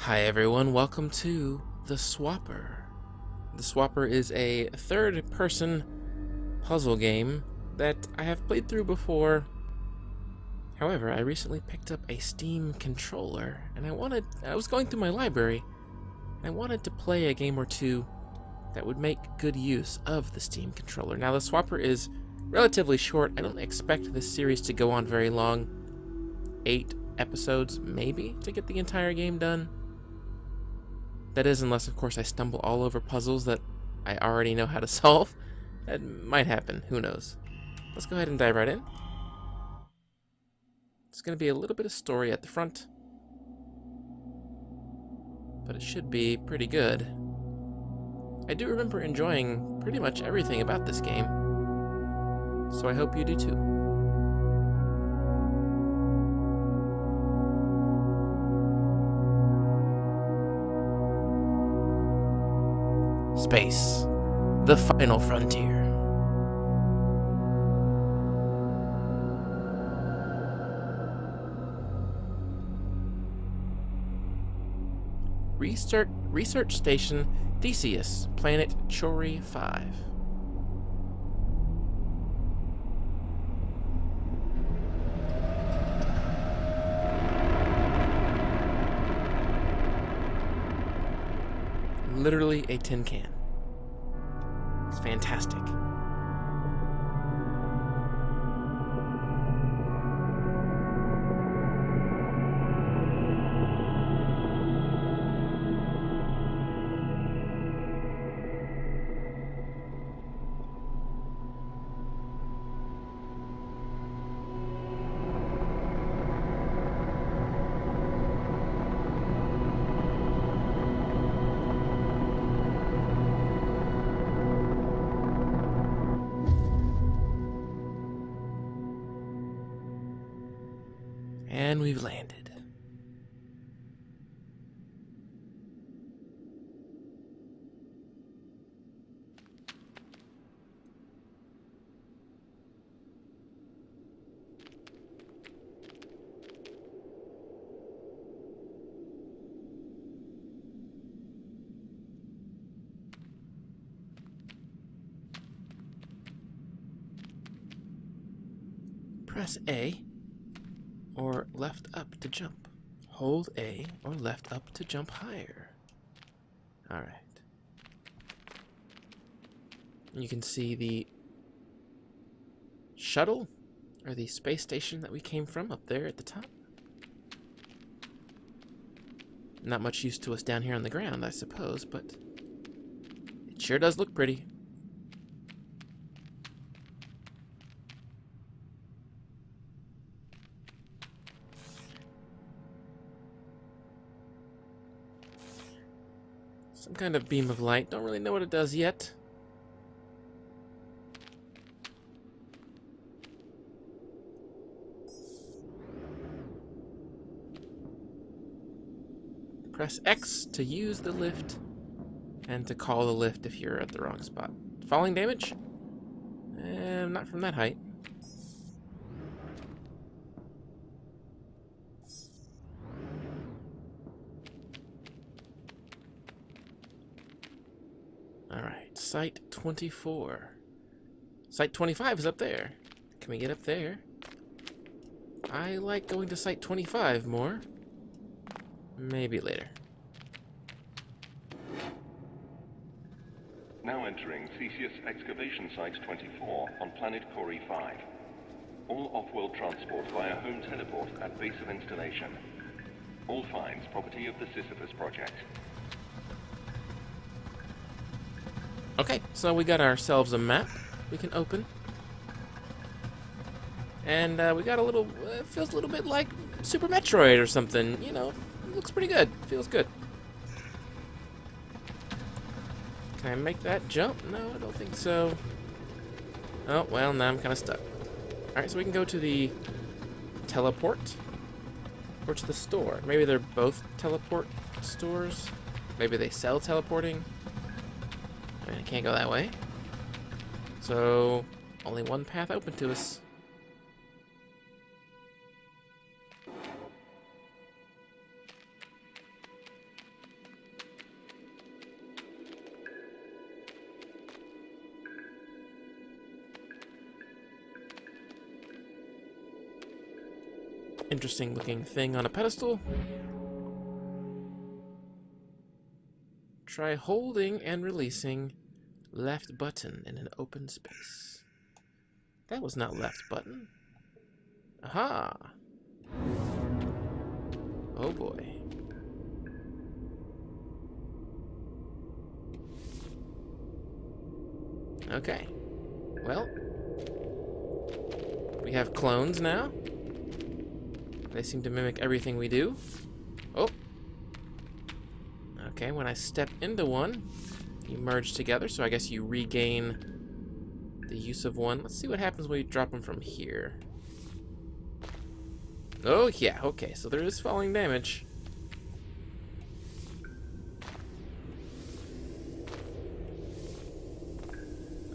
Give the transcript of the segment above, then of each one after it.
Hi everyone, welcome to The Swapper. The Swapper is a third-person puzzle game that I have played through before. However, I recently picked up a Steam controller, and I was going through my library, and I wanted to play a game or two that would make good use of the Steam controller. Now, The Swapper is relatively short. I don't expect this series to go on very long. 8 episodes, maybe, to get the entire game done. That is, unless, of course, I stumble all over puzzles that I already know how to solve. That might happen. Who knows? Let's go ahead and dive right in. It's going to be a little bit of story at the front, but it should be pretty good. I do remember enjoying pretty much everything about this game, so I hope you do too. Space, the final frontier. Research Station Theseus, planet Chori 5. Literally a tin can. It's fantastic. And we've landed. Press A or left up to jump. Hold A or left up to jump higher. Alright. You can see the shuttle, or the space station that we came from up there at the top. Not much use to us down here on the ground, I suppose, but it sure does look pretty. Some kind of beam of light. Don't really know what it does yet. Press X to use the lift, and to call the lift if you're at the wrong spot. Falling damage? Not from that height. Alright, Site 24. Site 25 is up there. Can we get up there? I like going to Site 25 more. Maybe later. Now entering Theseus Excavation Site 24 on planet Chori 5. All off-world transport via home teleport at base of installation. All finds property of the Sisyphus project. Okay, so we got ourselves a map we can open. And we got a little, feels a little bit like Super Metroid or something, you know, looks pretty good, feels good. Can I make that jump? No, I don't think so. Oh, well, now I'm kind of stuck. Alright, so we can go to the teleport, or to the store. Maybe they're both teleport stores. Maybe they sell teleporting. I mean, I can't go that way. So, only one path open to us. interesting looking thing on a pedestal. Try holding and releasing left button in an open space. That was not left button. Aha! Oh boy. Okay. Well, we have clones now. They seem to mimic everything we do. Oh. Okay, when I step into one, you merge together, so I guess you regain the use of one. Let's see what happens when we drop them from here. Oh, yeah, okay, so there is falling damage.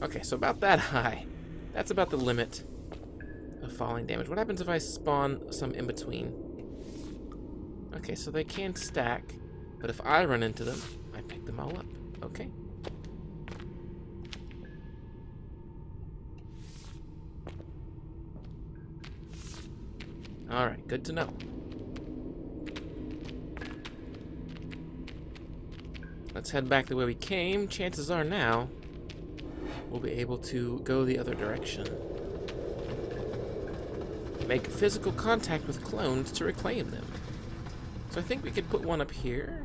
Okay, so about that high. That's about the limit of falling damage. What happens if I spawn some in between? Okay, so they can stack, but if I run into them, I pick them all up. Okay. Alright, good to know. Let's head back the way we came. Chances are now we'll be able to go the other direction. Make physical contact with clones to reclaim them. So I think we could put one up here.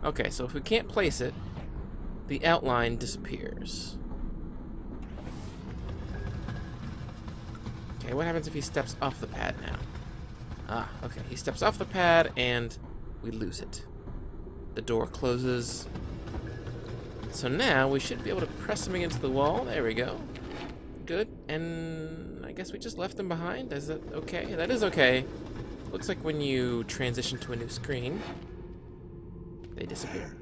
Okay, so if we can't place it, the outline disappears. Okay, what happens if he steps off the pad now? Ah, okay, he steps off the pad and we lose it. The door closes. So now we should be able to press him against the wall. There we go. Good. And I guess we just left them behind. Is that okay? That is okay. Looks like when you transition to a new screen, they disappear.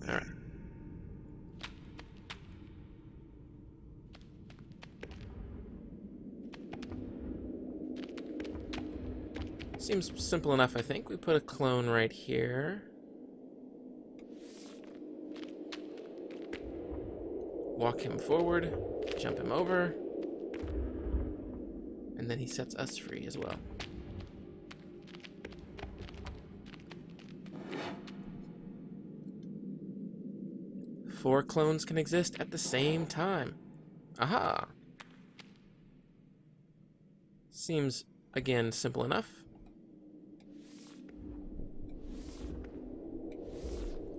Alright. Seems simple enough, I think. We put a clone right here. Walk him forward, jump him over, and then he sets us free as well. Four clones can exist at the same time. Aha! Seems, again, simple enough.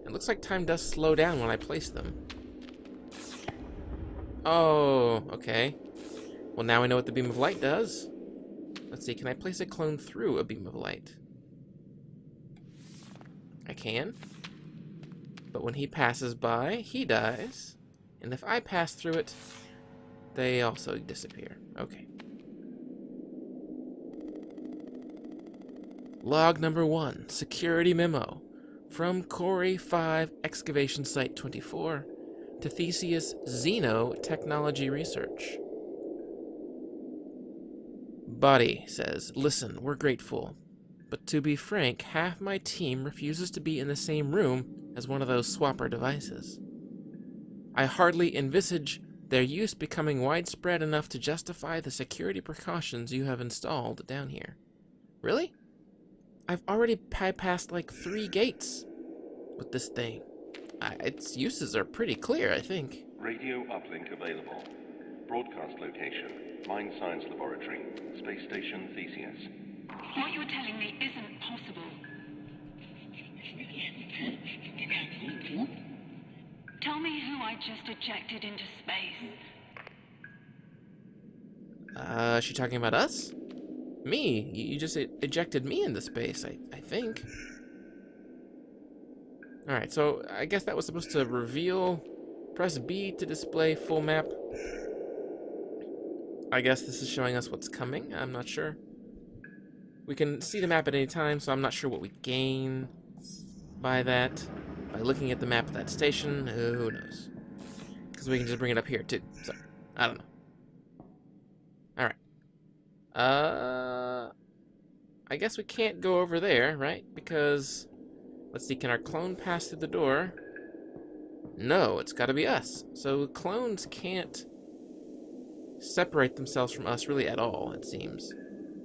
It looks like time does slow down when I place them. Oh, okay. Well, now I know what the beam of light does. Let's see, can I place a clone through a beam of light? I can. But when he passes by, he dies. And if I pass through it, they also disappear. Okay. Log number 1, security memo. From Corey 5 Excavation Site 24 to Theseus Xeno Technology Research. Body says, listen, we're grateful. But to be frank, half my team refuses to be in the same room as one of those swapper devices. I hardly envisage their use becoming widespread enough to justify the security precautions you have installed down here. Really? I've already bypassed like 3 gates with this thing. Its uses are pretty clear, I think. Radio uplink available. Broadcast location, Mine Science Laboratory, Space Station Theseus. What you're telling me isn't possible. Tell me who I just ejected into space. Is she talking about us? Me? You just ejected me into space, I think. Alright, so I guess that was supposed to reveal. Press B to display full map. I guess this is showing us what's coming. I'm not sure. We can see the map at any time, so I'm not sure what we gain by that. By looking at the map of that station, who knows? Because we can just bring it up here, too. So, I don't know. Alright. I guess we can't go over there, right? Because, let's see, can our clone pass through the door? No, it's gotta be us. So clones can't separate themselves from us really at all, it seems.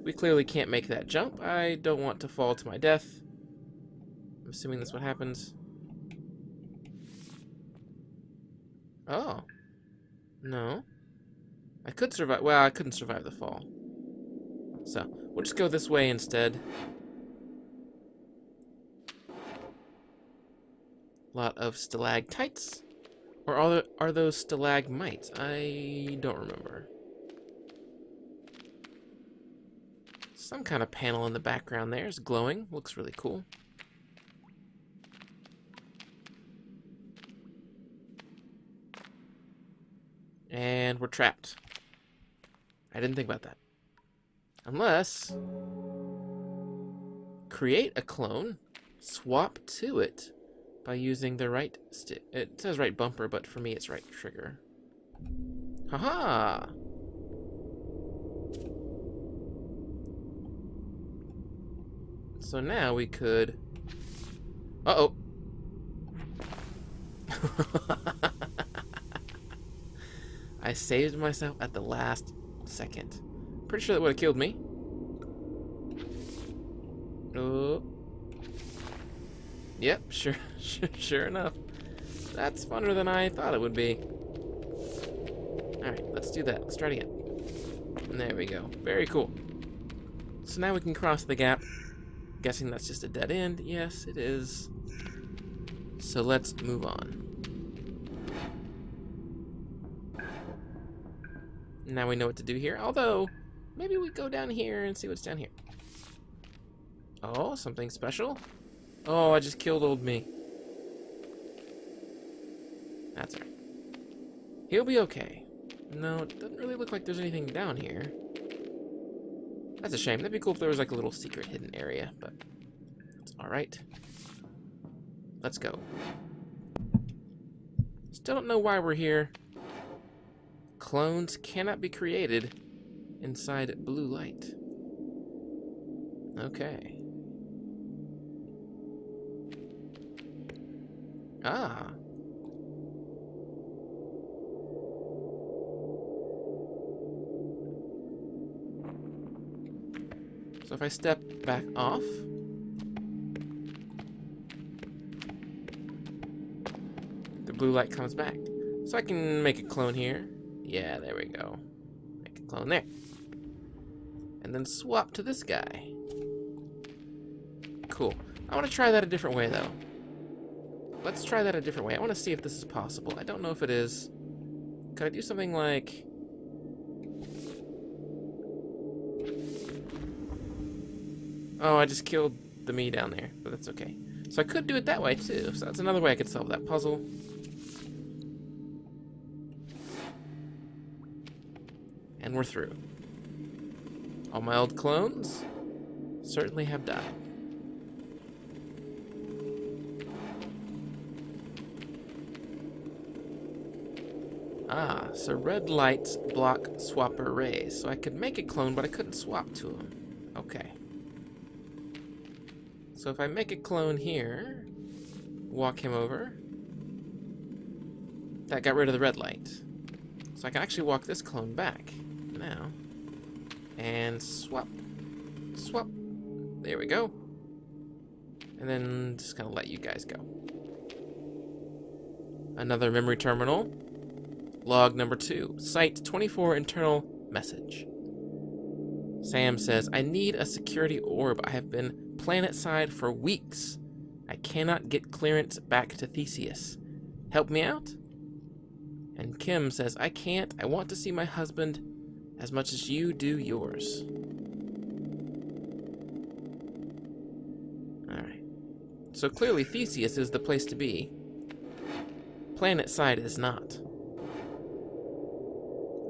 We clearly can't make that jump. I don't want to fall to my death. I'm assuming that's what happens. Oh. No. I could survive. Well, I couldn't survive the fall. So, we'll just go this way instead. A lot of stalactites. Or are those stalagmites? I don't remember. Some kind of panel in the background there is glowing. Looks really cool. And we're trapped. I didn't think about that. Unless... create a clone, swap to it by using the right stick. It says right bumper, but for me it's right trigger. Haha! So now we could... Uh-oh! I saved myself at the last second. Pretty sure that would have killed me. Oh. Yep, sure enough. That's funner than I thought it would be. Alright, let's do that. Let's try it again. And there we go. Very cool. So now we can cross the gap. Guessing that's just a dead end. Yes, it is. So let's move on. Now we know what to do here. Although, maybe we go down here and see what's down here. Oh, something special. Oh, I just killed old me. That's alright. He'll be okay. No, it doesn't really look like there's anything down here. That's a shame. That'd be cool if there was like a little secret hidden area, but it's alright. Let's go. Still don't know why we're here. Clones cannot be created inside blue light. Okay. Ah. So if I step back off, the blue light comes back. So I can make a clone here. Yeah, there we go. Make a clone there. And then swap to this guy. Cool. I want to try that a different way, though. Let's try that a different way. I want to see if this is possible. I don't know if it is. Could I do something like... Oh, I just killed the me down there, but that's okay. So I could do it that way, too. So that's another way I could solve that puzzle. And we're through. All my old clones certainly have died. Ah, so red lights block swapper rays. So I could make a clone, but I couldn't swap to him. Okay. So if I make a clone here, walk him over, that got rid of the red light. So I can actually walk this clone back now. And swap. Swap. There we go. And then just kind of let you guys go. Another memory terminal. Log number 2. Site 24 internal message. Sam says, I need a security orb. I have been planet-side for weeks. I cannot get clearance back to Theseus. Help me out? And Kim says, I can't. I want to see my husband as much as you do yours. Alright. So clearly Theseus is the place to be. Planet-side is not.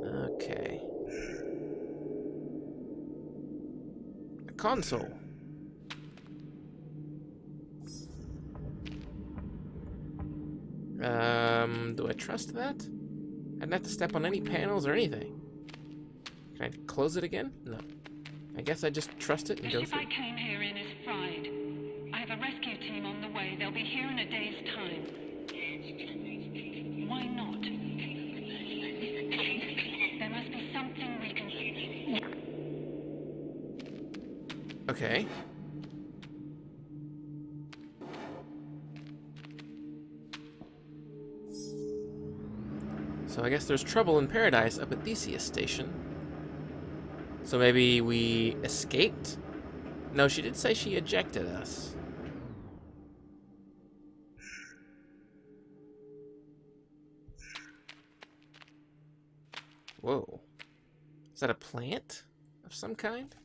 Okay. A console. Do I trust that? I didn't have to step on any panels or anything. Can I close it again? No. I guess I just trust it and go The ship through. I came here in is fried. I have a rescue team on the way. They'll be here in a day's time. Why not? There must be some Okay. So I guess there's trouble in paradise up at Theseus Station. So maybe we escaped? No, she did say she ejected us. Whoa. Is that a plant of some kind?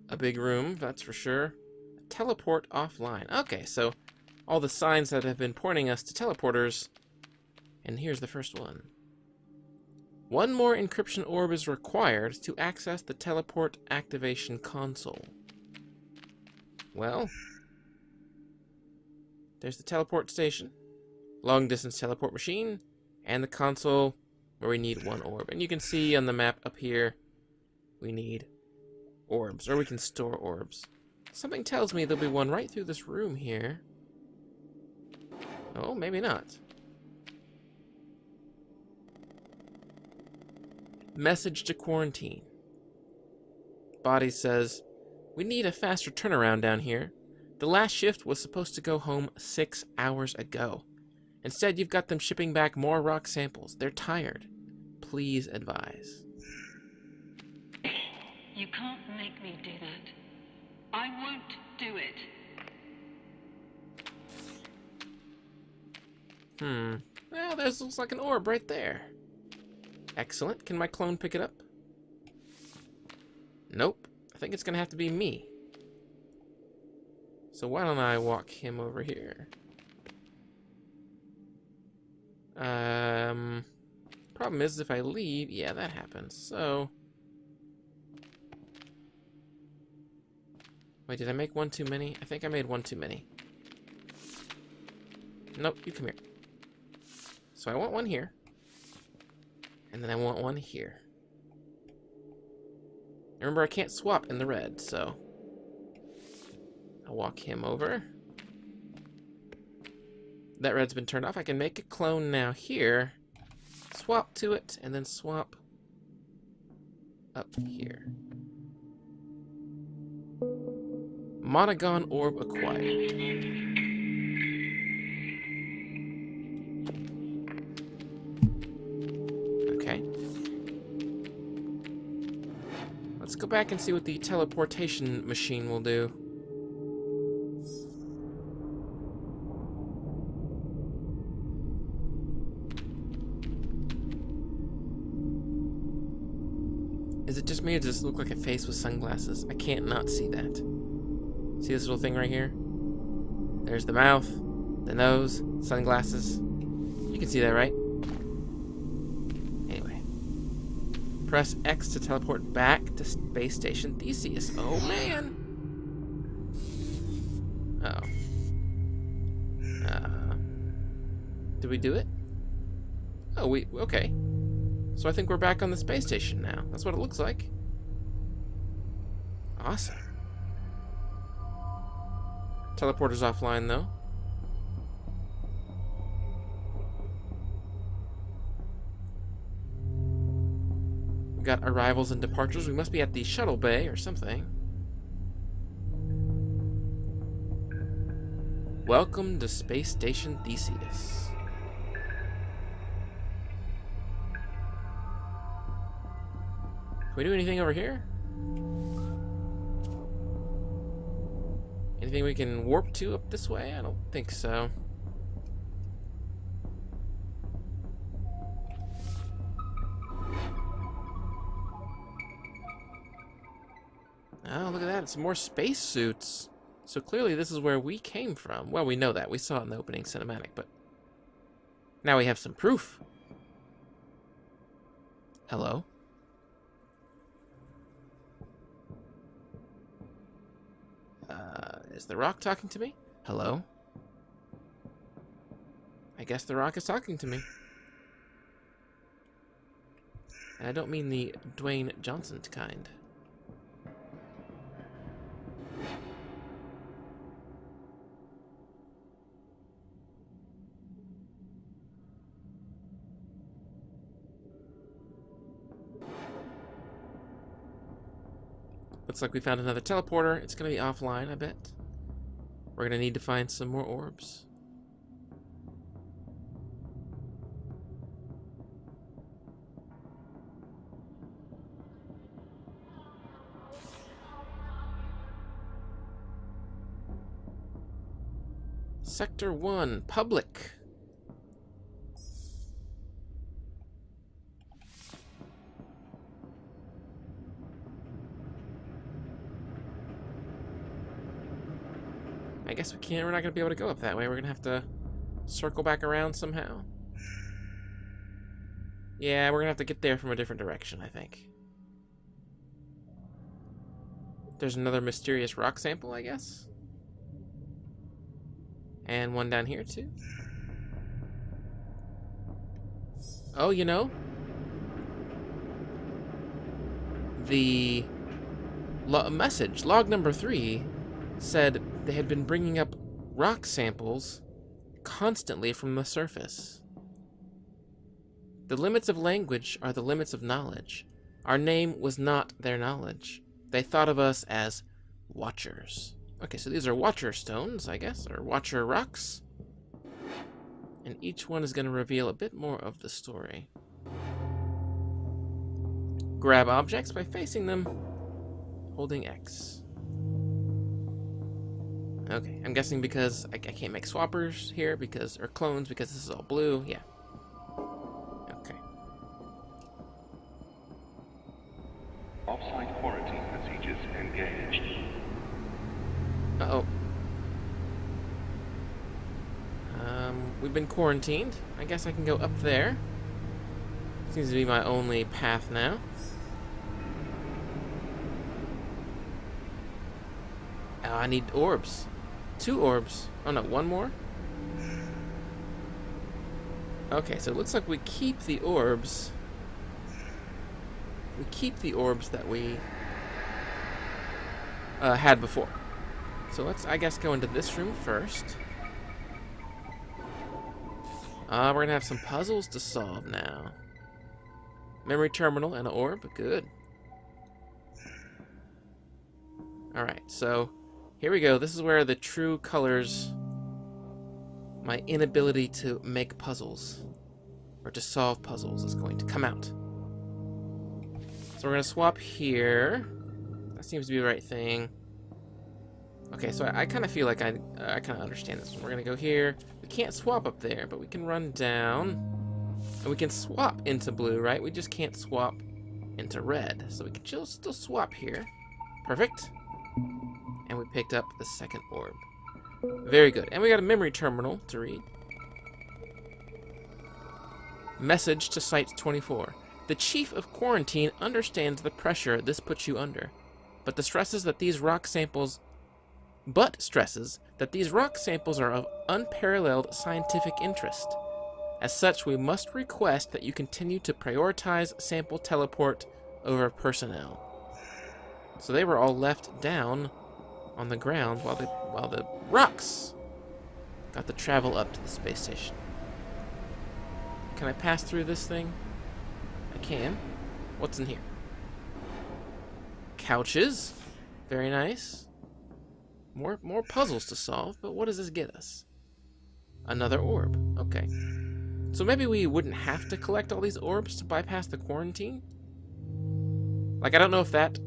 A big room, that's for sure. Teleport offline. Okay, so all the signs that have been pointing us to teleporters. And here's the first one. One more encryption orb is required to access the teleport activation console. Well, there's the teleport station, long distance teleport machine, and the console where we need one orb. And you can see on the map up here, we need orbs, or we can store orbs. Something tells me there'll be one right through this room here. Oh, maybe not. Message to quarantine. Body says, we need a faster turnaround down here. The last shift was supposed to go home 6 hours ago. Instead, you've got them shipping back more rock samples. They're tired. Please advise. You can't make me do that. I won't do it. Well, there's looks like an orb right there. Excellent. Can my clone pick it up? Nope. I think it's gonna have to be me. So why don't I walk him over here? Problem is if I leave, yeah, that happens. So wait, did I make one too many? I think I made one too many. Nope, you come here. So I want one here. And then I want one here. Remember, I can't swap in the red, so I'll walk him over. That red's been turned off. I can make a clone now here. Swap to it, and then swap up here. Monogon orb acquired. Okay. Let's go back and see what the teleportation machine will do. Is it just me, or does it look like a face with sunglasses? I can't not see that. See this little thing right here? There's the mouth, the nose, sunglasses. You can see that, right? Anyway. Press X to teleport back to Space Station Theseus. Oh, man! Uh-oh. Did we do it? Oh, okay. So I think we're back on the space station now. That's what it looks like. Awesome. Teleporter's offline, though. We got arrivals and departures. We must be at the shuttle bay or something. Welcome to Space Station Theseus. Can we do anything over here? Anything we can warp to up this way? I don't think so. Oh, look at that. It's more space suits. So clearly this is where we came from. Well, we know that. We saw it in the opening cinematic, but now we have some proof. Hello? Is the rock talking to me? Hello? I guess the rock is talking to me. And I don't mean the Dwayne Johnson kind. Looks like we found another teleporter. It's going to be offline, I bet. We're going to need to find some more orbs. Sector 1, public. I guess we're not going to be able to go up that way. We're going to have to circle back around somehow. Yeah, we're going to have to get there from a different direction, I think. There's another mysterious rock sample, I guess. And one down here, too. Oh, you know, the message, log number 3, said they had been bringing up rock samples constantly from the surface. The limits of language are the limits of knowledge. Our name was not their knowledge. They thought of us as watchers. Okay, so these are watcher stones, I guess, or watcher rocks. And each one is going to reveal a bit more of the story. Grab objects by facing them, holding X. Okay, I'm guessing because I can't make swappers here, or clones, because this is all blue. Yeah. Okay. Offsite quarantine procedures engaged. Uh-oh. We've been quarantined. I guess I can go up there. Seems to be my only path now. Oh, I need orbs. 2 orbs. Oh no, 1 more? Okay, so it looks like we keep the orbs. We keep the orbs that we had before. So let's, I guess, go into this room first. We're going to have some puzzles to solve now. Memory terminal and an orb. Good. Alright, so here we go. This is where the true colors, my inability to make puzzles, or to solve puzzles, is going to come out. So we're going to swap here. That seems to be the right thing. Okay, so I kind of feel like I kind of understand this one. We're going to go here. We can't swap up there, but we can run down. And we can swap into blue, right? We just can't swap into red. So we can still swap here. Perfect. And we picked up the second orb. Very good. And we got a memory terminal to read. Message to Site 24. The Chief of Quarantine understands the pressure this puts you under, but stresses that these rock samples are of unparalleled scientific interest. As such, we must request that you continue to prioritize sample teleport over personnel. So they were all left down on the ground while the rocks got to travel up to the space station. Can I pass through this thing? I can. What's in here? Couches. Very nice. More puzzles to solve, but what does this get us? Another orb. Okay. So maybe we wouldn't have to collect all these orbs to bypass the quarantine? Like, I don't know if that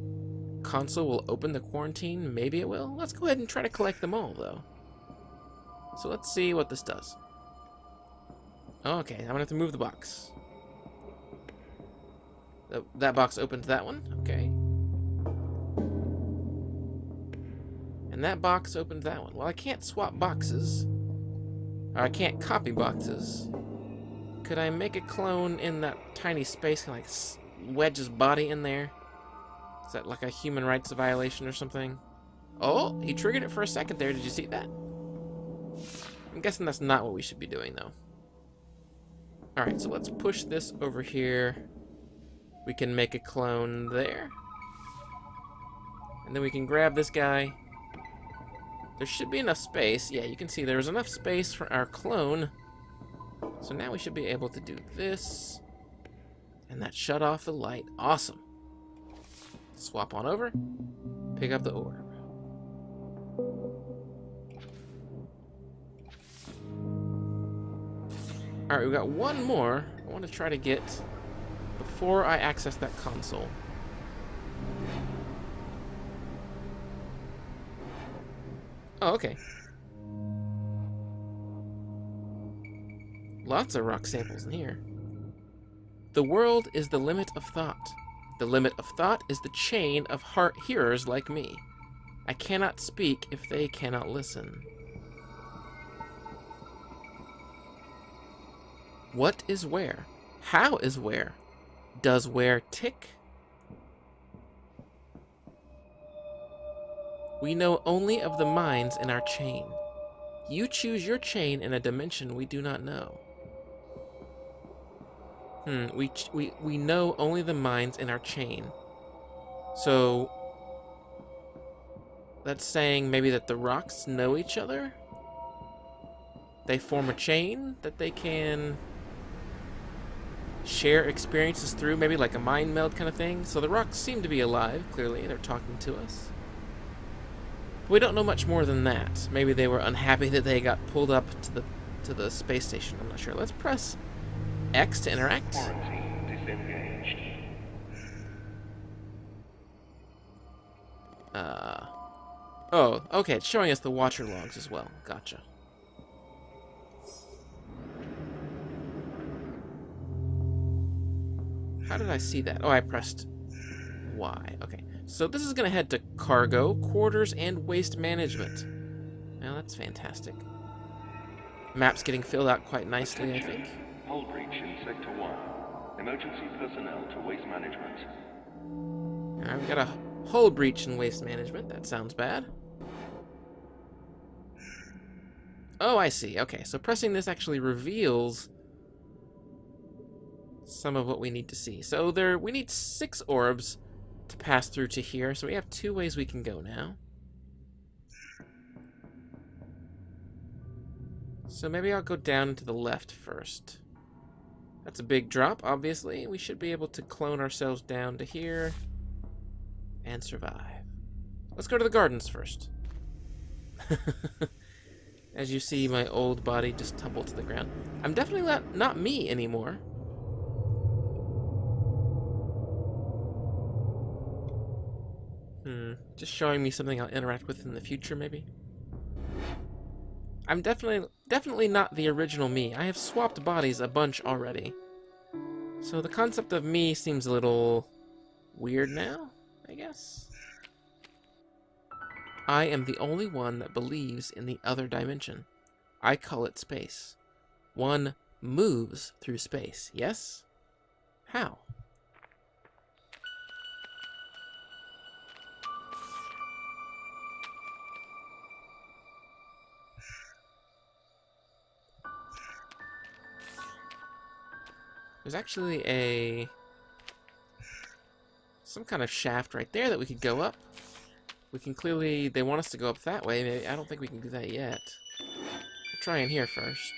console will open the quarantine. Maybe it will. Let's go ahead and try to collect them all, though. So let's see what this does. Okay, I'm gonna have to move the box. That box opened that one. Okay. And that box opened that one. Well, I can't swap boxes. Or I can't copy boxes. Could I make a clone in that tiny space and, like, wedge his body in there? Is that like a human rights violation or something? Oh, he triggered it for a second there. Did you see that? I'm guessing that's not what we should be doing, though. Alright, so let's push this over here. We can make a clone there. And then we can grab this guy. There should be enough space. Yeah, you can see there was enough space for our clone. So now we should be able to do this. And that shut off the light. Awesome. Swap on over. Pick up the orb. Alright, we've got one more I want to try to get before I access that console. Oh, okay. Lots of rock samples in here. The world is the limit of thought. The limit of thought is the chain of heart hearers like me. I cannot speak if they cannot listen. What is where? How is where? Does where tick? We know only of the minds in our chain. You choose your chain in a dimension we do not know. We know only the minds in our chain. So that's saying maybe that the rocks know each other? They form a chain that they can share experiences through, maybe like a mind meld kind of thing. So the rocks seem to be alive, clearly. They're talking to us. We don't know much more than that. Maybe they were unhappy that they got pulled up to the space station. I'm not sure. Let's press X to interact. Quarantine disengaged. Oh, okay. It's showing us the watcher logs as well. Gotcha. How did I see that? Oh, I pressed Y. Okay. So this is going to head to cargo, quarters, and waste management. Now that's fantastic. Map's getting filled out quite nicely, I think. Hull breach in Sector 1. Emergency personnel to waste management. Alright, we got a hull breach in waste management. That sounds bad. Oh, I see. Okay, so pressing this actually reveals some of what we need to see. So we need 6 orbs to pass through to here. So we have 2 ways we can go now. So maybe I'll go down to the left first. That's a big drop, obviously. We should be able to clone ourselves down to here and survive. Let's go to the gardens first. As you see, my old body just tumble to the ground. I'm definitely not me anymore. Just showing me something I'll interact with in the future, maybe. I'm definitely not the original me. I have swapped bodies a bunch already. So the concept of me seems a little weird now, I guess. I am the only one that believes in the other dimension. I call it space. One moves through space, yes? How? There's actually some kind of shaft right there that we could go up. We can clearly, they want us to go up that way. Maybe, I don't think we can do that yet. We'll try in here first.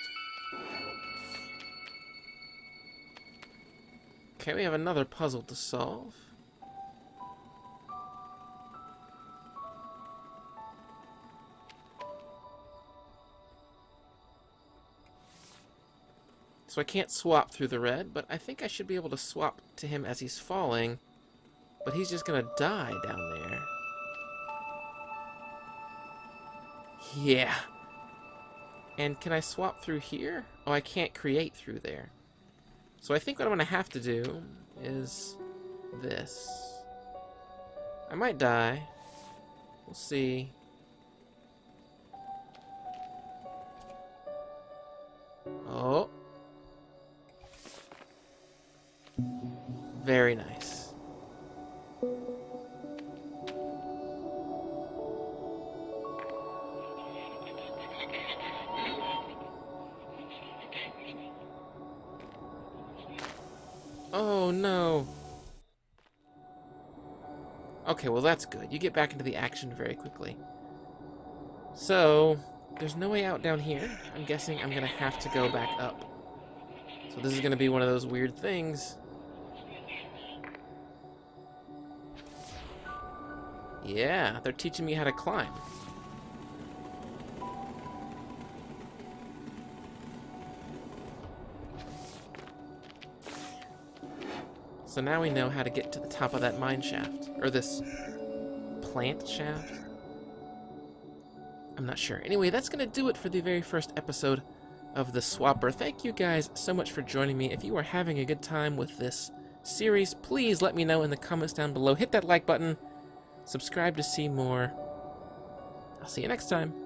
Okay, we have another puzzle to solve. So I can't swap through the red, but I think I should be able to swap to him as he's falling. But he's just gonna die down there. Yeah. And can I swap through here? Oh, I can't create through there. So I think what I'm gonna have to do is this. I might die. We'll see. Oh. Very nice. Oh no. Okay, well that's good. You get back into the action very quickly. So, there's no way out down here. I'm guessing I'm gonna have to go back up. So this is gonna be one of those weird things. Yeah, they're teaching me how to climb. So now we know how to get to the top of that mine shaft. Or this plant shaft? I'm not sure. Anyway, that's going to do it for the very first episode of The Swapper. Thank you guys so much for joining me. If you are having a good time with this series, please let me know in the comments down below. Hit that like button. Subscribe to see more. I'll see you next time.